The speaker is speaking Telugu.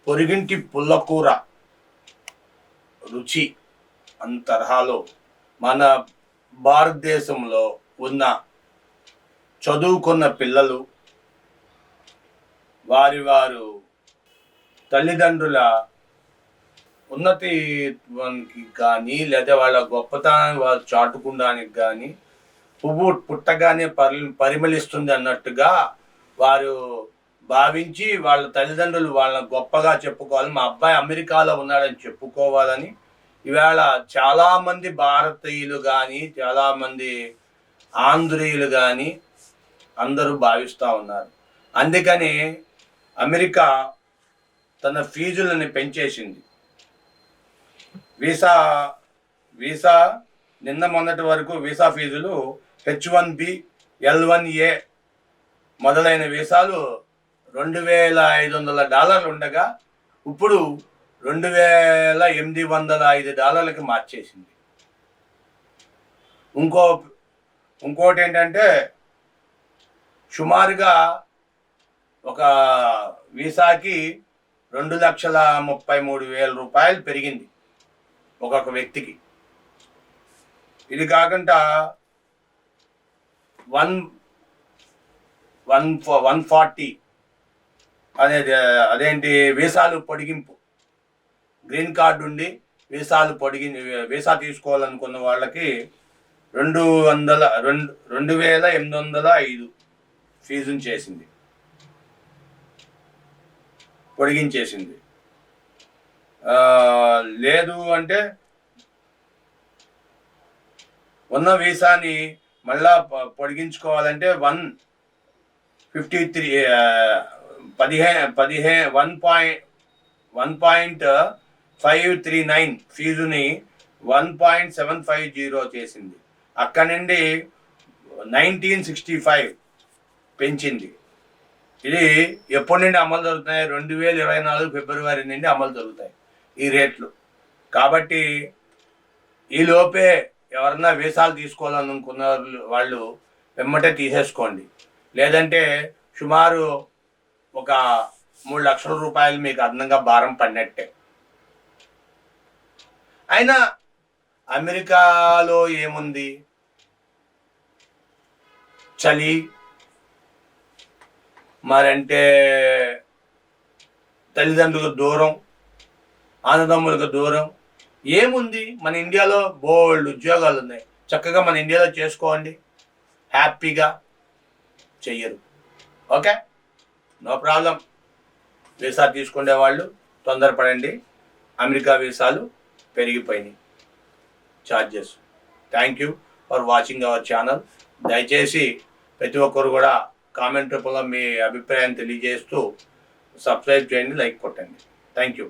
పొరిగింటి పుల్లకూర రుచి అన్న తరహాలో మన భారతదేశంలో ఉన్న చదువుకున్న పిల్లలు వారు తల్లిదండ్రుల ఉన్నతికి కానీ లేదా వాళ్ళ గొప్పతనాన్ని వారు చాటుకోవడానికి కానీ పువ్వు పుట్టగానే పరిమళిస్తుంది అన్నట్టుగా వారు భావించి వాళ్ళ తల్లిదండ్రులు వాళ్ళని గొప్పగా చెప్పుకోవాలి, మా అబ్బాయి అమెరికాలో ఉన్నాడని చెప్పుకోవాలని ఇవాళ చాలామంది భారతీయులు కానీ చాలామంది ఆంధ్రీయులు కానీ అందరూ భావిస్తూ ఉన్నారు. అందుకని అమెరికా తన ఫీజులని పెంచేసింది. వీసా నిన్న మొన్నటి వరకు వీసా ఫీజులు H1B, L1A మొదలైన వీసాలు $2,500 ఉండగా ఇప్పుడు $2,805 మార్చేసింది. ఇంకోటి ఏంటంటే సుమారుగా ఒక వీసాకి $2,33,000 పెరిగింది ఒక్కొక్క వ్యక్తికి. ఇది కాకుండా 140 అనేది అదేంటి వీసాలు పొడిగింపు, గ్రీన్ కార్డు ఉండి వీసా తీసుకోవాలనుకున్న వాళ్ళకి 2,805 ఫీజుని చేసింది, పొడిగించేసింది. లేదు అంటే ఉన్న వీసాని మళ్ళా పొడిగించుకోవాలంటే 1.539 ఫీజుని 1.750 చేసింది. అక్కడి నుండి 1965 పెంచింది. ఇది ఎప్పటి నుండి అమలు జరుగుతున్నాయి? 2024 ఫిబ్రవరి నుండి అమలు జరుగుతాయి ఈ రేట్లు. కాబట్టి ఈలోపే ఎవరన్నా వీసాలు తీసుకోవాలనుకున్న వాళ్ళు వెమ్మటే తీసేసుకోండి. లేదంటే సుమారు ఒక $3 లక్షల మీకు అదనంగా భారం పడినట్టే. అయినా అమెరికాలో ఏముంది? చలి, మరంటే తల్లిదండ్రులకు దూరం, అన్నదమ్ములకు దూరం. ఏముంది? మన ఇండియాలో బోల్డ్ ఉద్యోగాలు ఉన్నాయి, చక్కగా మన ఇండియాలో చేసుకోండి, హ్యాపీగా. చెయ్యరు. Okay, no problem. వీసా తీసుకునే వాళ్ళు తొందరపడండి, అమెరికా వీసాలు పెరిగిపోయినాయి charges. Thank you for watching our channel. దయచేసి ప్రతి ఒక్కరు కూడా కామెంట్ రూపంలో మీ అభిప్రాయాన్ని తెలియజేస్తూ సబ్స్క్రైబ్ చేయండి, లైక్ కొట్టండి. Thank you.